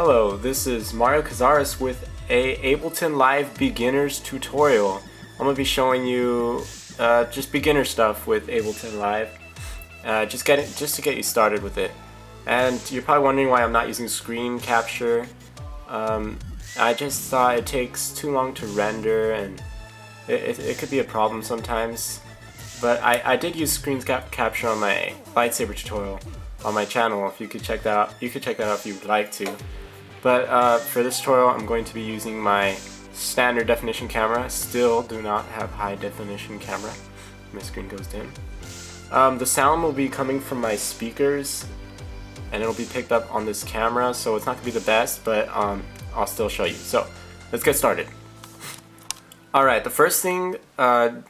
Hello, this is Mario Cazares with a Ableton Live beginners tutorial. I'm going to be showing you just beginner stuff with Ableton Live, just to get you started with it. And you're probably wondering why I'm not using screen capture. I just thought it takes too long to render, and it could be a problem sometimes. But I did use screen capture on my lightsaber tutorial on my channel. If you could check that out, you could check that out if you would like to. But for this tutorial, I'm going to be using my standard definition camera. Still do not have high definition camera. My screen goes dim. The sound will be coming from my speakers, and it'll be picked up on this camera, so it's not going to be the best, but I'll still show you. So let's get started. Alright, the first thing,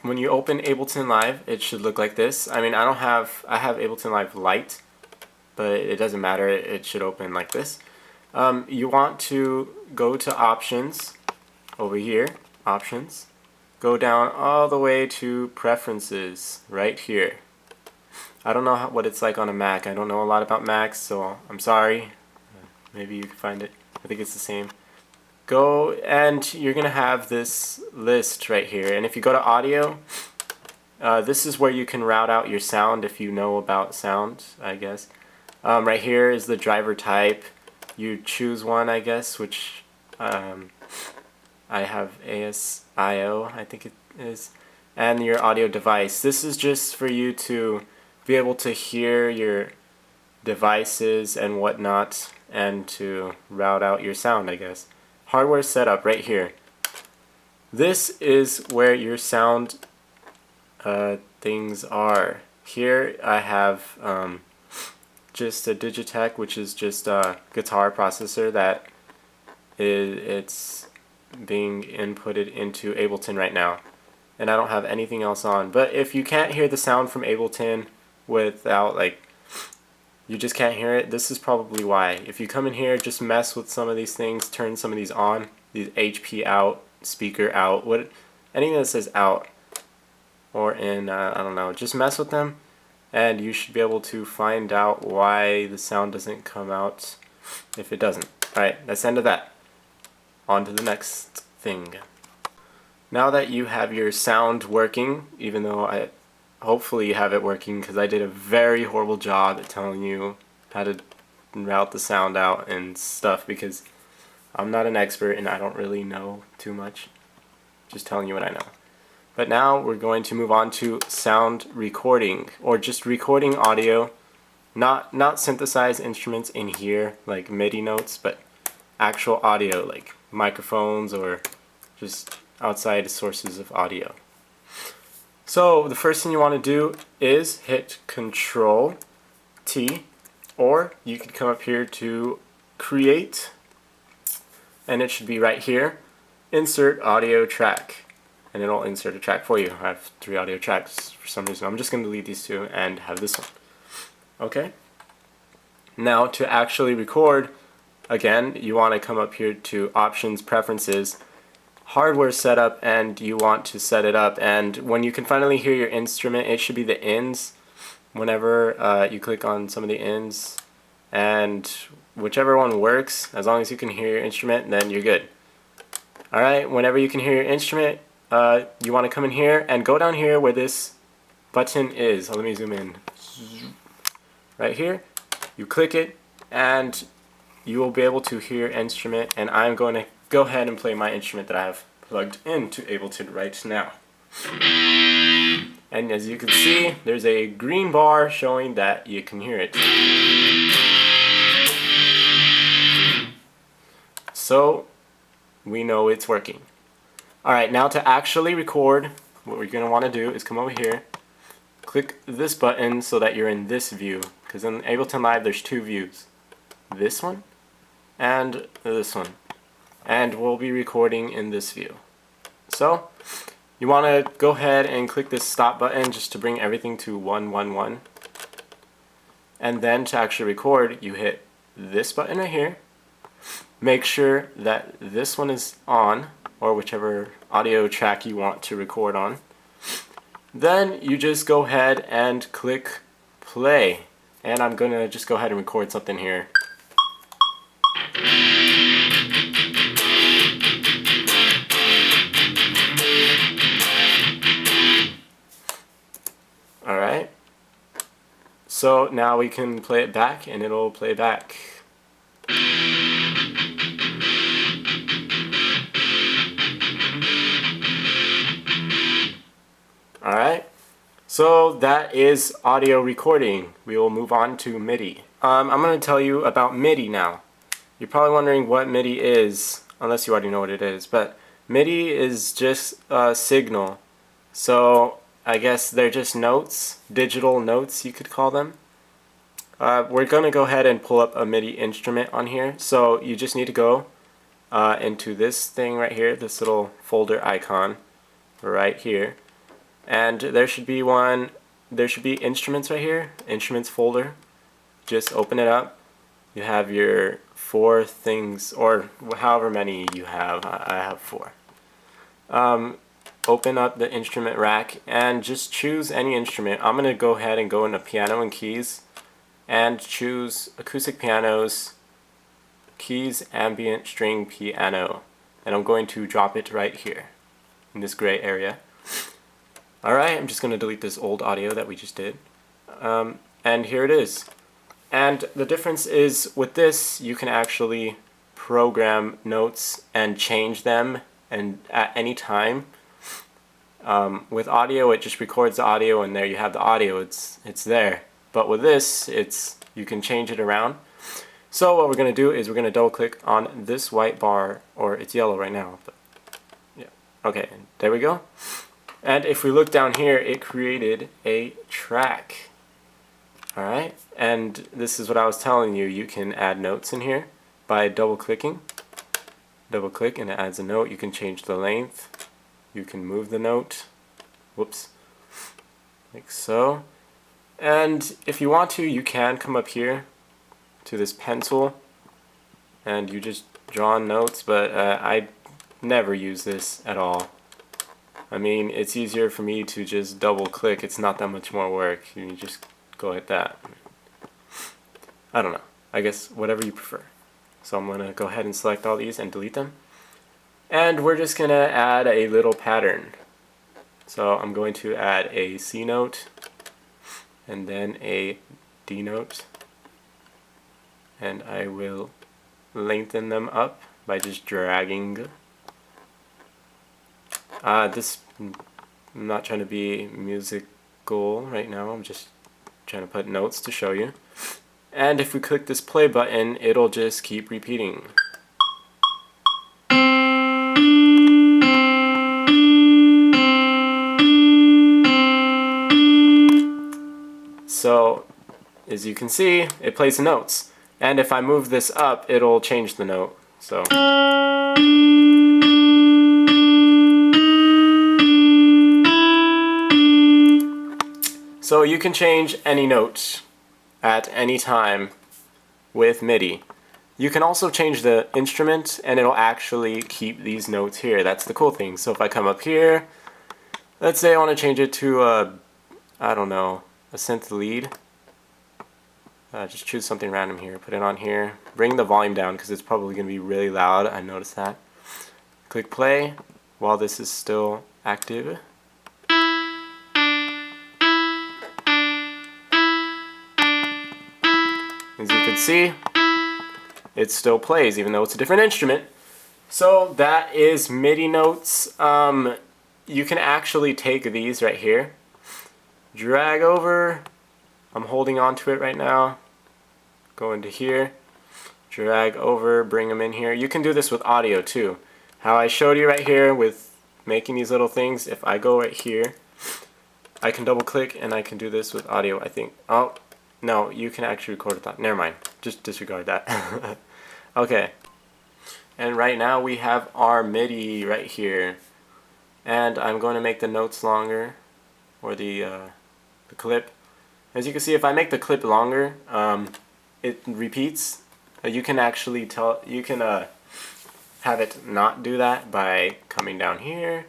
when you open Ableton Live, it should look like this. I mean, I have Ableton Live Lite, but it doesn't matter, it should open like this. You want to go to Options, over here, Options, go down all the way to Preferences, right here. I don't know what it's like on a Mac. I don't know a lot about Macs, so I'm sorry. Maybe you can find it. I think it's the same. Go, and you're gonna have this list right here, and if you go to Audio, this is where you can route out your sound if you know about sound, I guess. Right here is the driver type. You choose one, I guess, which I have ASIO, I think it is, and your audio device. This is just for you to be able to hear your devices and whatnot, and to route out your sound, I guess. Hardware setup right here. This is where your sound things are. Here I have just a Digitech, which is just a guitar processor that it's being inputted into Ableton right now, and I don't have anything else on. But if you can't hear the sound from Ableton without, like, you just can't hear it, this is probably why. If you come in here, just mess with some of these things, turn some of these on, these HP out, speaker out, anything that says out or in, I don't know, just mess with them, and you should be able to find out why the sound doesn't come out if it doesn't. Alright, that's the end of that. On to the next thing. Now that you have your sound working, even though hopefully you have it working, because I did a very horrible job at telling you how to route the sound out and stuff, because I'm not an expert and I don't really know too much. Just telling you what I know. But now we're going to move on to sound recording, or just recording audio, not synthesized instruments in here like MIDI notes, but actual audio like microphones or just outside sources of audio. So the first thing you want to do is hit Control T, or you could come up here to Create, and it should be right here, Insert Audio Track, and it'll insert a track for you. I have 3 audio tracks for some reason. I'm just going to delete these 2 and have this one. Okay. Now to actually record, again, you want to come up here to Options, Preferences, Hardware setup, and you want to set it up, and when you can finally hear your instrument, it should be the ends. Whenever you click on some of the ends, and whichever one works, as long as you can hear your instrument, then you're good. Alright, whenever you can hear your instrument, you want to come in here and go down here where this button is. Let me zoom in. Right here, you click it, and you will be able to hear your instrument, and I'm going to go ahead and play my instrument that I have plugged into Ableton right now. And as you can see, there's a green bar showing that you can hear it. So we know it's working. Alright, now to actually record, what we're going to want to do is come over here, click this button so that you're in this view, because in Ableton Live there's 2 views. This one and this one. And we'll be recording in this view. So you want to go ahead and click this stop button just to bring everything to 111, and then to actually record you hit this button right here. Make sure that this one is on, or whichever audio track you want to record on. Then you just go ahead and click play, and I'm gonna just go ahead and record something here. So now we can play it back and it'll play back. Alright, so that is audio recording. We will move on to MIDI. I'm going to tell you about MIDI now. You're probably wondering what MIDI is, unless you already know what it is, but MIDI is just a signal. So I guess they're just notes, digital notes you could call them. We're going to go ahead and pull up a MIDI instrument on here. So you just need to go into this thing right here, this little folder icon right here. And there should be instruments right here, instruments folder. Just open it up. You have your 4 things, or however many you have. I have 4. Open up the instrument rack and just choose any instrument. I'm going to go ahead and go into piano and keys and choose acoustic pianos, keys, ambient, string, piano. And I'm going to drop it right here in this gray area. Alright, I'm just going to delete this old audio that we just did. And here it is. And the difference is with this, you can actually program notes and change them and at any time. With audio, it just records the audio and there you have the audio. It's there. But with this, you can change it around. So what we're going to do is we're going to double click on this white bar, or it's yellow right now. But yeah. Okay, there we go. And if we look down here, it created a track. Alright, and this is what I was telling you. You can add notes in here by double clicking. Double click and it adds a note. You can change the length. You can move the note. Whoops. Like so. And if you want to, you can come up here to this pencil and you just draw notes, but I never use this at all. I mean, it's easier for me to just double click. It's not that much more work. You just go hit that. I don't know. I guess whatever you prefer. So I'm going to go ahead and select all these and delete them. And we're just going to add a little pattern. So I'm going to add a C note and then a D note. And I will lengthen them up by just dragging. I'm not trying to be musical right now. I'm just trying to put notes to show you. And if we click this play button, it'll just keep repeating. So, as you can see, it plays the notes. And if I move this up, it'll change the note. So you can change any note at any time with MIDI. You can also change the instrument and it'll actually keep these notes here. That's the cool thing. So if I come up here, let's say I want to change it to I don't know, a synth lead. Just choose something random here, put it on here. Bring the volume down because it's probably going to be really loud. I noticed that. Click play while this is still active. As you can see, it still plays even though it's a different instrument. So that is MIDI notes. You can actually take these right here, drag over. I'm holding on to it right now. Go into here, drag over, bring them in here. You can do this with audio too. How I showed you right here with making these little things, if I go right here, I can double click and I can do this with audio, I think. Oh, no, you can actually record with that. Never mind, just disregard that. Okay, and right now we have our MIDI right here. And I'm going to make the notes longer, or the clip. As you can see, if I make the clip longer, it repeats. You can actually tell, you can have it not do that by coming down here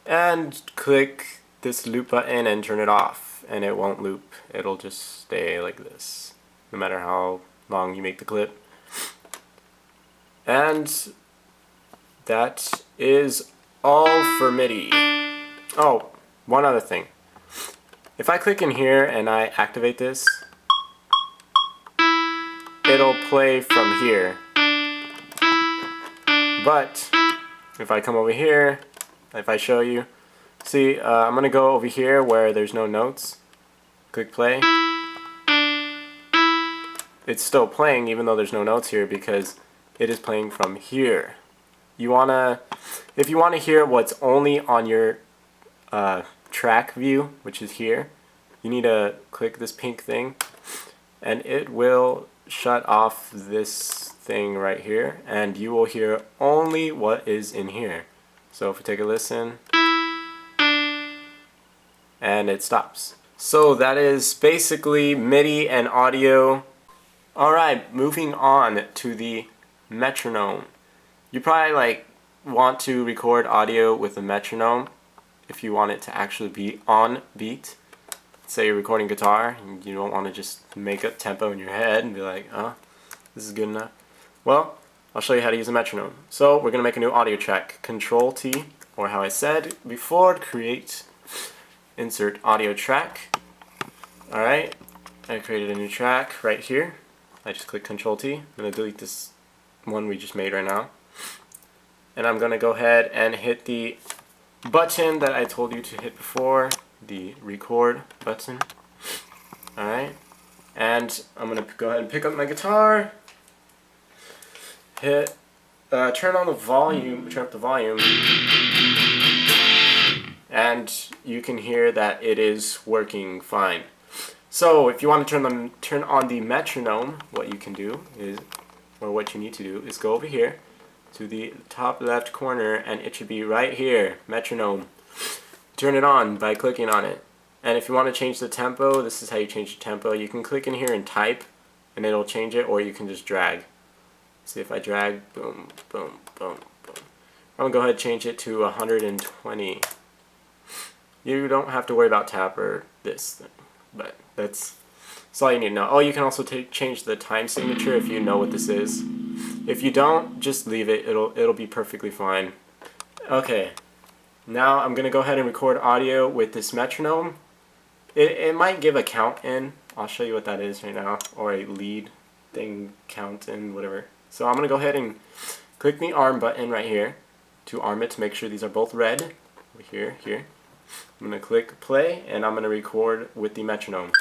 and click this loop button and turn it off, and it won't loop. It'll just stay like this, no matter how long you make the clip. And that is all for MIDI. Oh, one other thing. If I click in here and I activate this, it'll play from here. But if I come over here, if I show you, see, I'm gonna go over here where there's no notes. Click play. It's still playing even though there's no notes here because it is playing from here. If you wanna hear what's only on your track view, which is here, you need to click this pink thing, and it will shut off this thing right here, and you will hear only what is in here. So if we take a listen, and it stops. So that is basically MIDI and audio. Alright, moving on to the metronome. You probably want to record audio with a metronome if you want it to actually be on beat. Say you're recording guitar and you don't want to just make a tempo in your head and be like, oh, this is good enough. Well, I'll show you how to use a metronome. So we're going to make a new audio track. Control T, or how I said before, create, insert audio track. Alright, I created a new track right here. I just click Control T. I'm going to delete this one we just made right now. And I'm going to go ahead and hit the button that I told you to hit before, the record button. Alright, and I'm going to go ahead and pick up my guitar, hit, turn up the volume, and you can hear that it is working fine. So if you want to turn on the metronome, what you can do is, or what you need to do is go over here to the top left corner, and it should be right here, metronome. Turn it on by clicking on it. And if you want to change the tempo, this is how you change the tempo. You can click in here and type, and it'll change it, or you can just drag. See, if I drag, boom, boom, boom, boom. I'm going to go ahead and change it to 120. You don't have to worry about tap or this thing, but that's all you need to know. Oh, you can also change the time signature if you know what this is. If you don't, just leave it. It'll be perfectly fine. Okay, now I'm gonna go ahead and record audio with this metronome. It might give a count in. I'll show you what that is right now, or a lead thing count in, whatever. So I'm gonna go ahead and click the arm button right here to arm it to make sure these are both red. Over here, here. I'm gonna click play, and I'm gonna record with the metronome.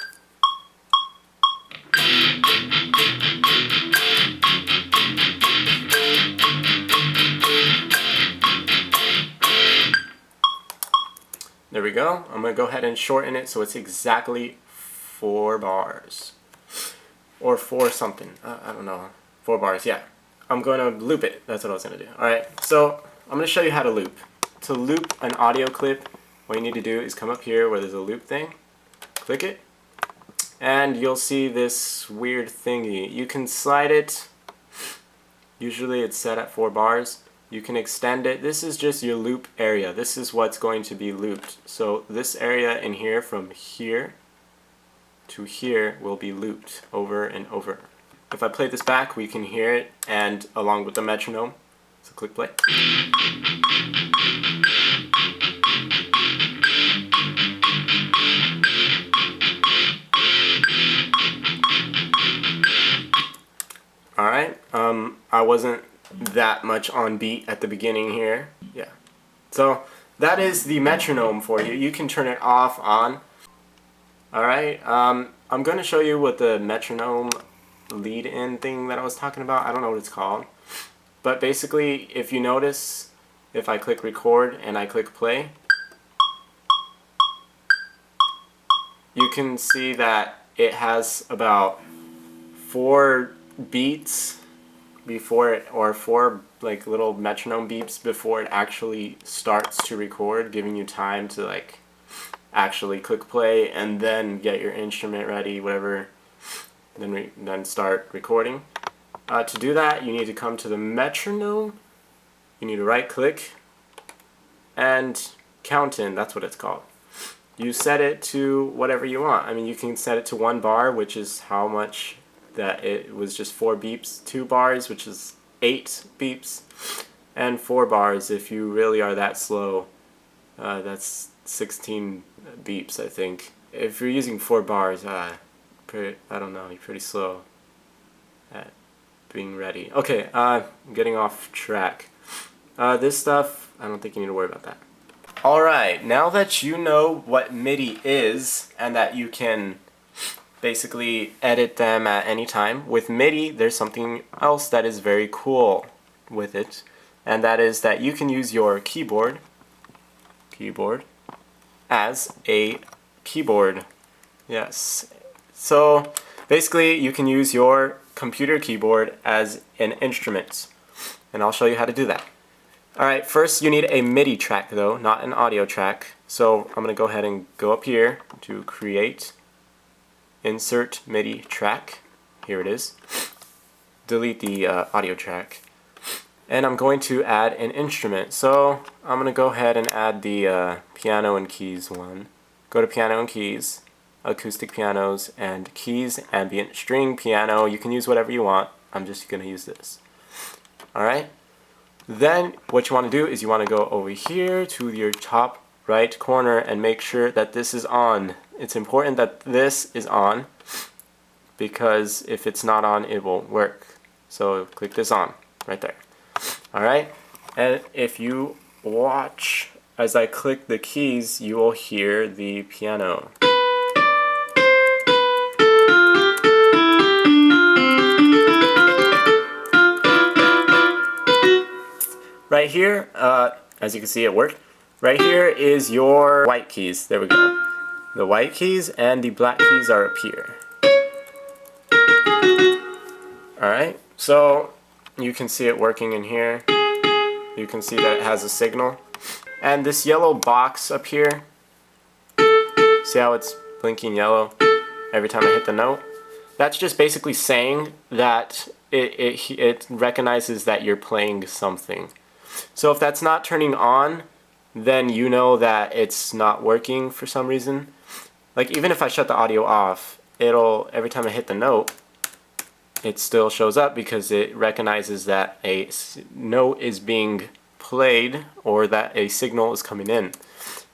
There we go. I'm going to go ahead and shorten it so it's exactly 4 bars. Or 4 something. I don't know. 4 bars, yeah. I'm going to loop it. That's what I was going to do. Alright, so I'm going to show you how to loop. To loop an audio clip, what you need to do is come up here where there's a loop thing. Click it. And you'll see this weird thingy. You can slide it. Usually it's set at 4 bars. You can extend it. This is just your loop area. This is what's going to be looped. So this area in here, from here to here, will be looped over and over. If I play this back, we can hear it, and along with the metronome. So click play. Alright, I wasn't that much on beat at the beginning here. Yeah. So that is the metronome for you. You can turn it off, on. Alright, I'm going to show you what the metronome lead-in thing that I was talking about, I don't know what it's called. But basically, if you notice, if I click record and I click play, you can see that it has about 4 beats before it, or 4 like little metronome beeps before it actually starts to record, giving you time to like actually click play and then get your instrument ready, whatever, then start recording. To do that, you need to come to the metronome. You need to right click and count in. That's what it's called. You set it to whatever you want. I mean, you can set it to 1 bar, which is how much that it was, just 4 beeps, 2 bars, which is 8 beeps, and 4 bars if you really are that slow. That's 16 beeps, I think. If you're using 4 bars, I don't know, you're pretty slow at being ready. Okay, I'm getting off track. This stuff, I don't think you need to worry about that. Alright, now that you know what MIDI is and that you can basically edit them at any time, with MIDI there's something else that is very cool with it, and that is that you can use your keyboard as a keyboard. Yes. So basically you can use your computer keyboard as an instrument, and I'll show you how to do that. Alright, first you need a MIDI track though, not an audio track. So I'm going to go ahead and go up here to create, insert MIDI track. Here it is. Delete the audio track. And I'm going to add an instrument. So I'm going to go ahead and add the piano and keys one. Go to piano and keys, acoustic pianos and keys, ambient string piano. You can use whatever you want. I'm just going to use this. Alright. Then what you want to do is you want to go over here to your top right corner and make sure that this is on. It's important that this is on, because if it's not on it won't work. So click this on right there. Alright, and if you watch as I click the keys, you will hear the piano. Right here, as you can see, it worked. Right here is your white keys. There we go. The white keys and the black keys are up here. Alright, so you can see it working in here. You can see that it has a signal. And this yellow box up here, see how it's blinking yellow every time I hit the note? That's just basically saying that it recognizes that you're playing something. So if that's not turning on, then you know that it's not working for some reason. Like even if I shut the audio off, it'll, every time I hit the note, it still shows up because it recognizes that a note is being played or that a signal is coming in.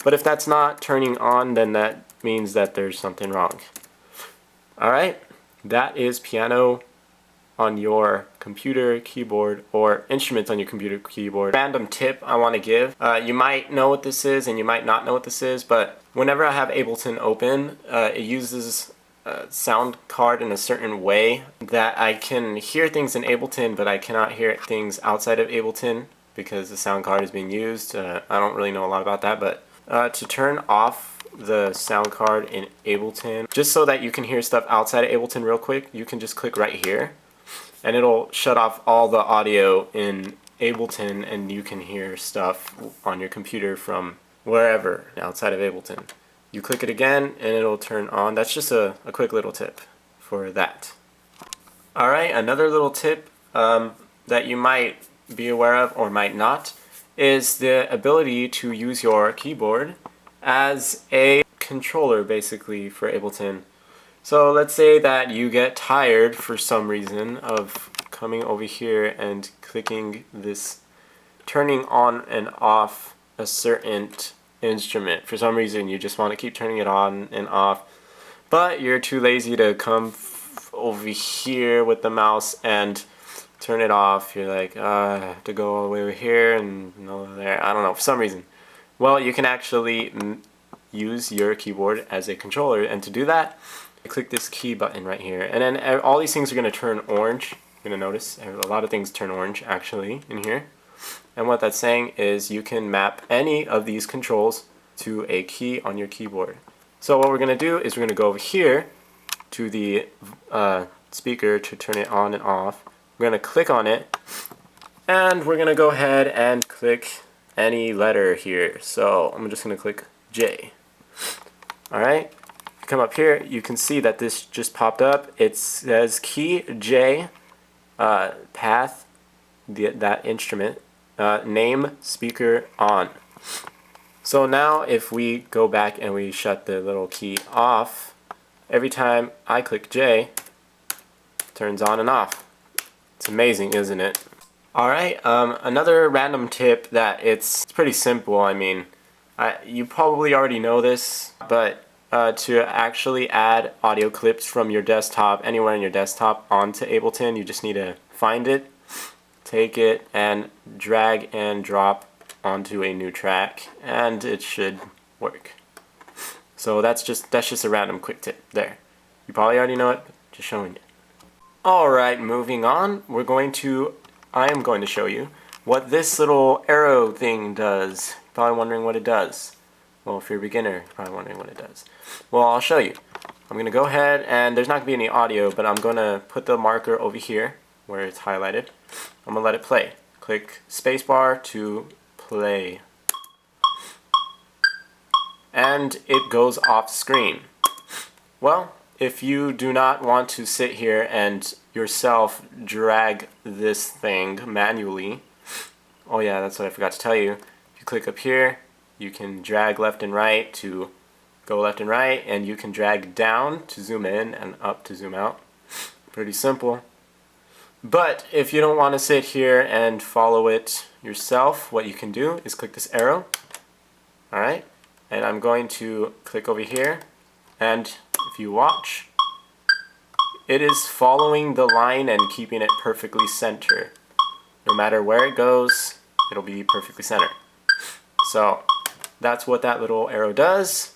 But if that's not turning on, then that means that there's something wrong. Alright, that is piano on your computer keyboard, or instruments on your computer keyboard. Random tip I want to give. You might know what this is and you might not know what this is, but whenever I have Ableton open, it uses a sound card in a certain way that I can hear things in Ableton, but I cannot hear things outside of Ableton because the sound card is being used. I don't really know a lot about that, but to turn off the sound card in Ableton, just so that you can hear stuff outside of Ableton real quick, you can just click right here and it'll shut off all the audio in Ableton and you can hear stuff on your computer from wherever outside of Ableton. You click it again and it'll turn on. That's just a quick little tip for that. Alright, another little tip that you might be aware of or might not is the ability to use your keyboard as a controller basically for Ableton. So let's say that you get tired for some reason of coming over here and clicking this, turning on and off a certain instrument. For some reason you just want to keep turning it on and off, but you're too lazy to come over here with the mouse and turn it off. You're like, I have to go all the way over here and over there. I don't know, for some reason. Well, you can actually use your keyboard as a controller, and to do that, click this key button right here, and then all these things are going to turn orange. You're going to notice a lot of things turn orange actually in here, and what that's saying is you can map any of these controls to a key on your keyboard. So what we're going to do is we're going to go over here to the speaker to turn it on and off. We're going to click on it and we're going to go ahead and click any letter here. So I'm just going to click J. Alright, come up here, you can see that this just popped up. It says key J, path, that instrument, name, speaker on. So now if we go back and we shut the little key off, every time I click J, it turns on and off. It's amazing, isn't it? Alright, another random tip that it's pretty simple. I mean, you probably already know this, but to actually add audio clips from your desktop, anywhere in your desktop, onto Ableton, you just need to find it, take it, and drag and drop onto a new track, and it should work. So that's just a random quick tip there. You probably already know it, but just showing you. Alright, moving on, I am going to show you what this little arrow thing does. You're probably wondering what it does. Well, if you're a beginner, you're probably wondering what it does. Well, I'll show you. I'm going to go ahead, and there's not going to be any audio, but I'm going to put the marker over here where it's highlighted. I'm going to let it play. Click spacebar to play. And it goes off screen. Well, if you do not want to sit here and yourself drag this thing manually, oh yeah, that's what I forgot to tell you. If you click up here, you can drag left and right to go left and right, and you can drag down to zoom in and up to zoom out. Pretty simple. But if you don't want to sit here and follow it yourself, what you can do is click this arrow. Alright, and I'm going to click over here, and if you watch, it is following the line and keeping it perfectly centered. No matter where it goes, it'll be perfectly centered. So that's what that little arrow does,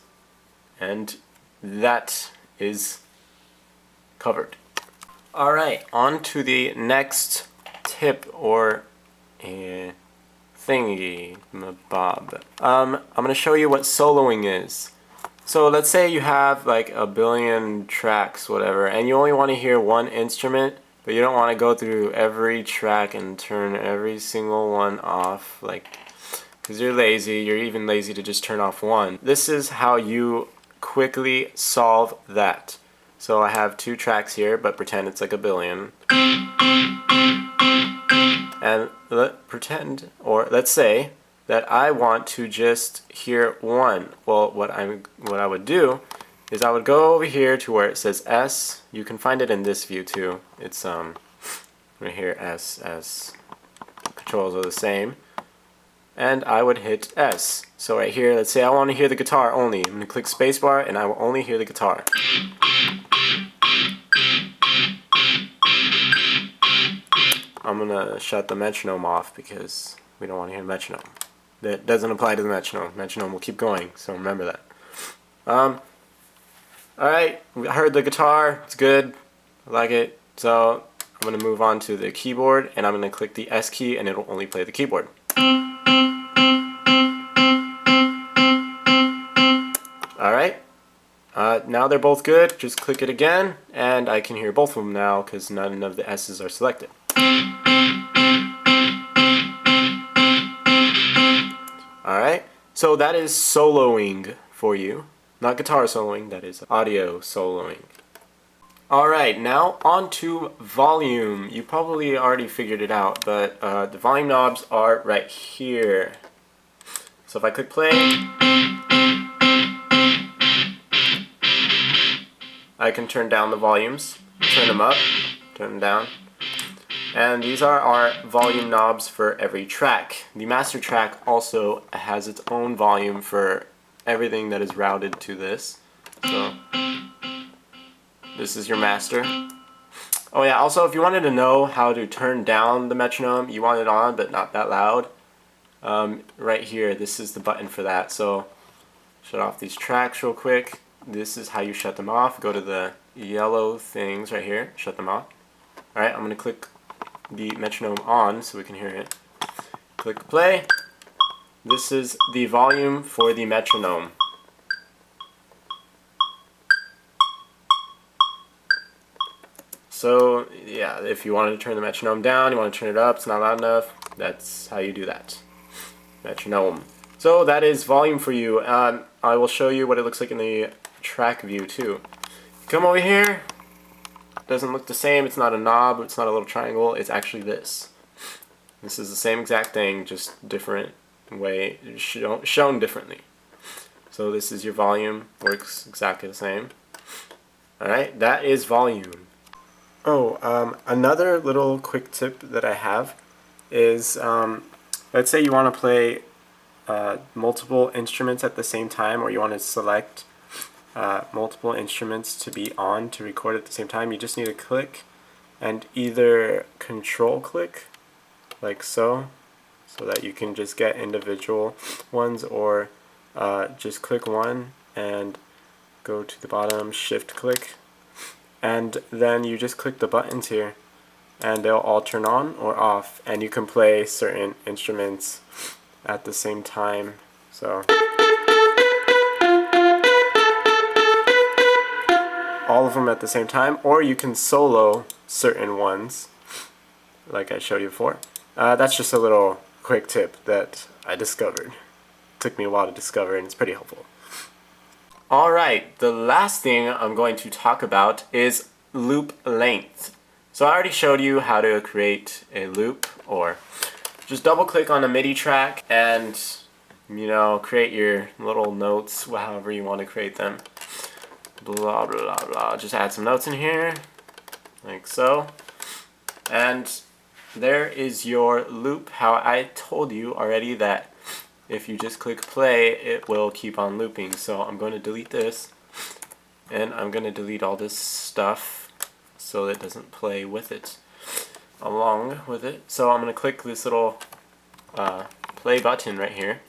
and that is covered. Alright, on to the next tip or thingy bob. I'm going to show you what soloing is. So let's say you have like a billion tracks, whatever, and you only want to hear one instrument, but you don't want to go through every track and turn every single one off, like, because you're lazy. You're even lazy to just turn off one. This is how you quickly solve that. So I have 2 tracks here, but pretend it's like a billion. And let's say that I want to just hear one. Well, what I would do is I would go over here to where it says S. You can find it in this view too. It's right here, S. Controls are the same. And I would hit S. So right here, let's say I want to hear the guitar only. I'm going to click spacebar and I will only hear the guitar. I'm going to shut the metronome off because we don't want to hear the metronome. That doesn't apply to the metronome. Metronome will keep going, so remember that. Alright, we heard the guitar. It's good. I like it. So I'm going to move on to the keyboard, and I'm going to click the S key, and it'll only play the keyboard. Alright, now they're both good. Just click it again, and I can hear both of them now because none of the S's are selected. Alright, so that is soloing for you. Not guitar soloing, that is audio soloing. Alright, now on to volume. You probably already figured it out, but the volume knobs are right here. So if I click play, I can turn down the volumes, turn them up, turn them down. And these are our volume knobs for every track. The master track also has its own volume for everything that is routed to this. So this is your master. Oh yeah, also if you wanted to know how to turn down the metronome, you want it on but not that loud, right here, this is the button for that. So shut off these tracks real quick. This is how you shut them off. Go to the yellow things right here, shut them off. Alright, I'm going to click the metronome on so we can hear it. Click play. This is the volume for the metronome. So yeah, if you wanted to turn the metronome down, you want to turn it up, it's not loud enough, that's how you do that. Metronome. So that is volume for you. I will show you what it looks like in the track view too. Come over here. Doesn't look the same. It's not a knob. It's not a little triangle. It's actually this. This is the same exact thing, just different way, shown differently. So this is your volume. Works exactly the same. Alright, that is volume. Oh, another little quick tip that I have is, let's say you want to play multiple instruments at the same time, or you want to select multiple instruments to be on to record at the same time. You just need to click and either control click like so that you can just get individual ones, or just click one and go to the bottom, shift click, and then you just click the buttons here and they'll all turn on or off, and you can play certain instruments at the same time. So all of them at the same time, or you can solo certain ones like I showed you before. That's just a little quick tip that I discovered. Took me a while to discover, and it's pretty helpful. Alright, the last thing I'm going to talk about is loop length. So I already showed you how to create a loop, or just double click on a MIDI track and, you know, create your little notes however you want to create them. Blah blah blah. Just add some notes in here like so, and there is your loop. How I told you already that if you just click play, it will keep on looping. So I'm going to delete this, and I'm going to delete all this stuff so it doesn't play with it, along with it. So I'm going to click this little play button right here,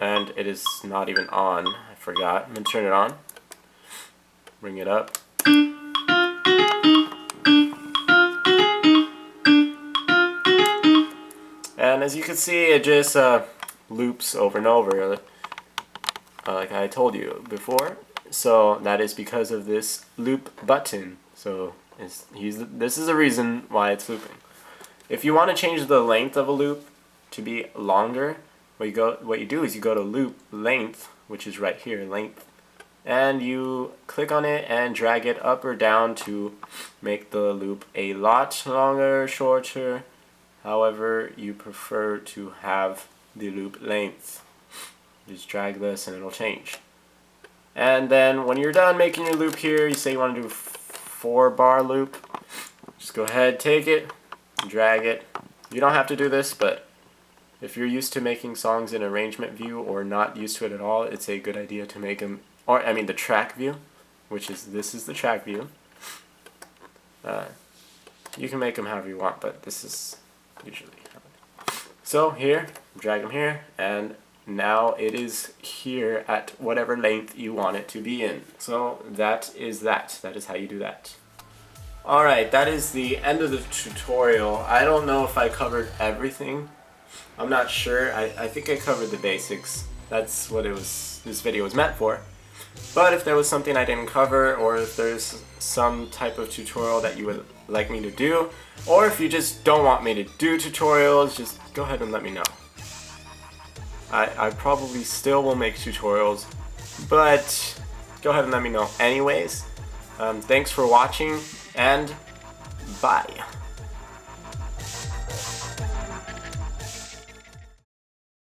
and it is not even on. I forgot. I'm going to turn it on, bring it up. And as you can see, it just loops over and over, like I told you before. So that is because of this loop button. So this is the reason why it's looping. If you want to change the length of a loop to be longer, what you do is you go to loop length, which is right here, length, and you click on it and drag it up or down to make the loop a lot longer, shorter, however you prefer to have the loop length. Just drag this and it'll change. And then when you're done making your loop here, you say you want to do a 4-bar loop, just go ahead, take it, drag it. You don't have to do this, but if you're used to making songs in arrangement view or not used to it at all, it's a good idea to make them, or I mean the track view, which is, this is the track view. You can make them however you want, but this is usually how. So here, drag them here, and now it is here at whatever length you want it to be in. So that is that. That is how you do that. Alright, that is the end of the tutorial. I don't know if I covered everything. I'm not sure. I think I covered the basics. That's what this video was meant for. But if there was something I didn't cover, or if there's some type of tutorial that you would like me to do, or if you just don't want me to do tutorials, just go ahead and let me know. I probably still will make tutorials, but go ahead and let me know anyways. Thanks for watching, and bye.